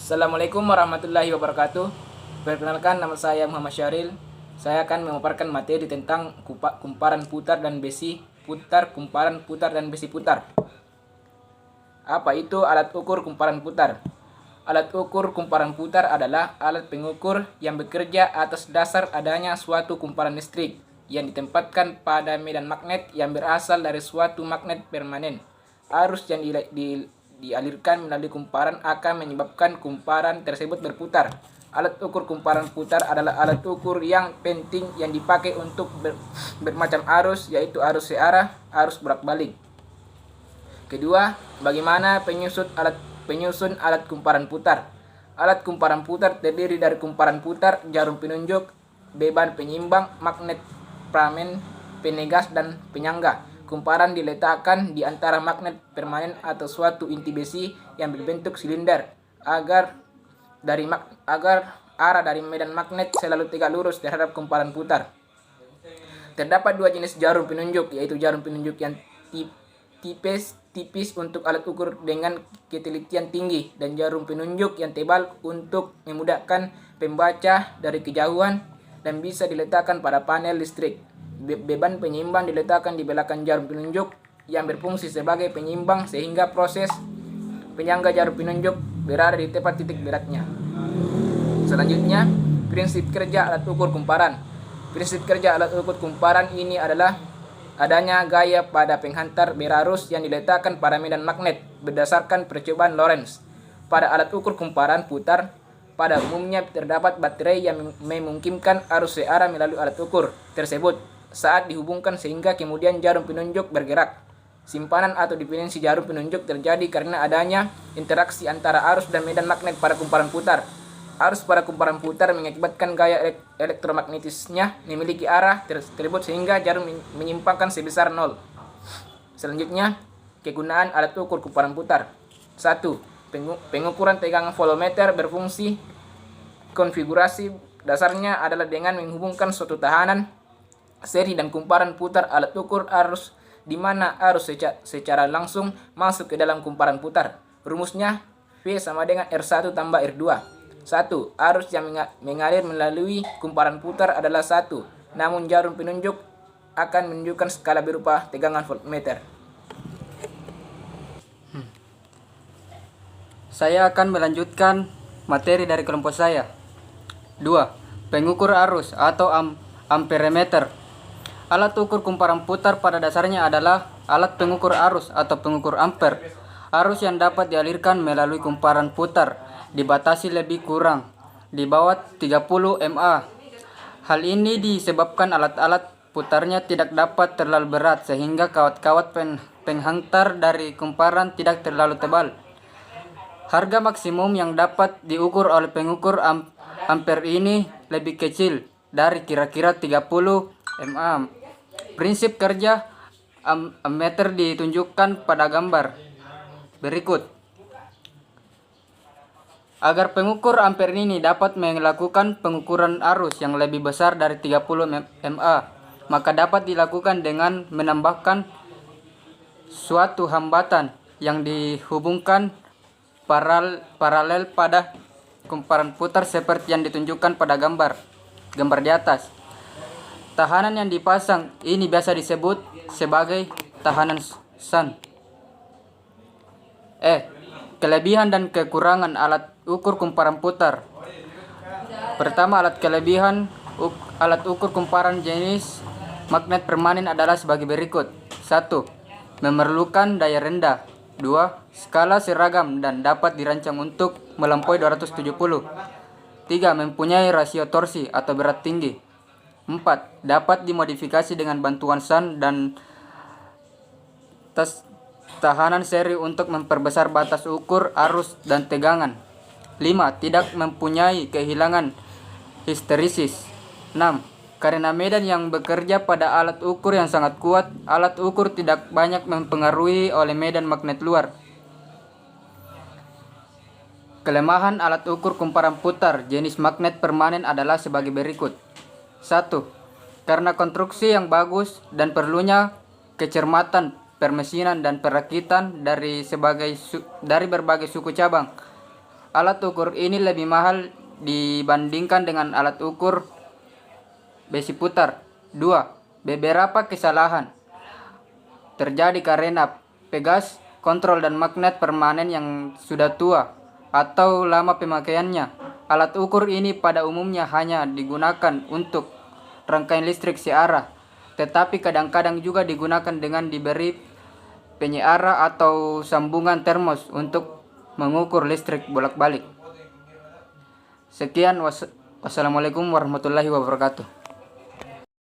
Assalamualaikum warahmatullahi wabarakatuh. Perkenalkan, nama saya Muhammad Syahril. Saya akan memaparkan materi tentang kumparan putar dan besi putar, kumparan putar dan besi putar. Apa itu alat ukur kumparan putar? Alat ukur kumparan putar adalah alat pengukur yang bekerja atas dasar adanya suatu kumparan listrik yang ditempatkan pada medan magnet yang berasal dari suatu magnet permanen. Arus yang dialirkan melalui kumparan akan menyebabkan kumparan tersebut berputar. Alat ukur kumparan putar adalah alat ukur yang penting yang dipakai untuk bermacam arus, yaitu arus searah, arus bolak-balik. Kedua, bagaimana penyusun alat kumparan putar? Alat kumparan putar terdiri dari kumparan putar, jarum penunjuk, beban penyimbang, magnet pramen, penegas, dan penyangga. Kumparan diletakkan di antara magnet permanen atau suatu inti besi yang berbentuk silinder agar arah dari medan magnet selalu tegak lurus terhadap kumparan putar. Terdapat dua jenis jarum penunjuk, yaitu jarum penunjuk yang tipis untuk alat ukur dengan ketelitian tinggi dan jarum penunjuk yang tebal untuk memudahkan pembaca dari kejauhan dan bisa diletakkan pada panel listrik. Beban penyimbang diletakkan di belakang jarum penunjuk yang berfungsi sebagai penyimbang sehingga proses penyangga jarum penunjuk berada di tepat titik beratnya. Selanjutnya, prinsip kerja alat ukur kumparan. Prinsip kerja alat ukur kumparan ini adalah adanya gaya pada penghantar berarus yang diletakkan pada medan magnet berdasarkan percobaan Lorentz. Pada alat ukur kumparan putar, pada umumnya terdapat baterai yang memungkinkan arus searah melalui alat ukur tersebut saat dihubungkan sehingga kemudian jarum penunjuk bergerak. Simpanan atau dependensi jarum penunjuk terjadi karena adanya interaksi antara arus dan medan magnet pada kumparan putar. Arus pada kumparan putar mengakibatkan gaya elektromagnetisnya memiliki arah tersebut sehingga jarum menyimpangkan sebesar 0. Selanjutnya, kegunaan alat ukur kumparan putar. 1. Pengukuran tegangan voltmeter berfungsi. Konfigurasi dasarnya adalah dengan menghubungkan suatu tahanan seri dan kumparan putar alat ukur arus di mana arus secara langsung masuk ke dalam kumparan putar. Rumusnya V sama dengan R1 tambah R2. 1. Arus yang mengalir melalui kumparan putar adalah 1, namun jarum penunjuk akan menunjukkan skala berupa tegangan voltmeter. Saya akan melanjutkan materi dari kelompok saya. 2. Pengukur arus atau amperemeter. Alat ukur kumparan putar pada dasarnya adalah alat pengukur arus atau pengukur ampere. Arus yang dapat dialirkan melalui kumparan putar dibatasi lebih kurang di bawah 30 mA. Hal ini disebabkan alat-alat putarnya tidak dapat terlalu berat sehingga kawat-kawat penghantar dari kumparan tidak terlalu tebal. Harga maksimum yang dapat diukur oleh pengukur ampere ini lebih kecil dari kira-kira 30 mA. Prinsip kerja ammeter ditunjukkan pada gambar berikut. Agar pengukur ampere ini dapat melakukan pengukuran arus yang lebih besar dari 30 mA, maka dapat dilakukan dengan menambahkan suatu hambatan yang dihubungkan paralel pada kumparan putar seperti yang ditunjukkan pada gambar di atas. Tahanan yang dipasang ini biasa disebut sebagai tahanan shunt. Kelebihan dan kekurangan alat ukur kumparan putar. Pertama, alat ukur kumparan jenis magnet permanen adalah sebagai berikut. 1. Memerlukan daya rendah. 2. Skala seragam dan dapat dirancang untuk melampaui 270. 3. Mempunyai rasio torsi atau berat tinggi. 4. Dapat dimodifikasi dengan bantuan shunt dan tahanan seri untuk memperbesar batas ukur arus dan tegangan. 5. Tidak mempunyai kehilangan histeresis. 6. Karena medan yang bekerja pada alat ukur yang sangat kuat, alat ukur tidak banyak mempengaruhi oleh medan magnet luar. Kelemahan alat ukur kumparan putar jenis magnet permanen adalah sebagai berikut. 1. Karena konstruksi yang bagus dan perlunya kecermatan permesinan dan perakitan dari berbagai suku cabang. Alat ukur ini lebih mahal dibandingkan dengan alat ukur besi putar. 2. Beberapa kesalahan terjadi karena pegas, kontrol dan magnet permanen yang sudah tua atau lama pemakaiannya. Alat ukur ini pada umumnya hanya digunakan untuk rangkaian listrik searah, tetapi kadang-kadang juga digunakan dengan diberi penyearah atau sambungan termos untuk mengukur listrik bolak-balik. Sekian, wassalamualaikum warahmatullahi wabarakatuh.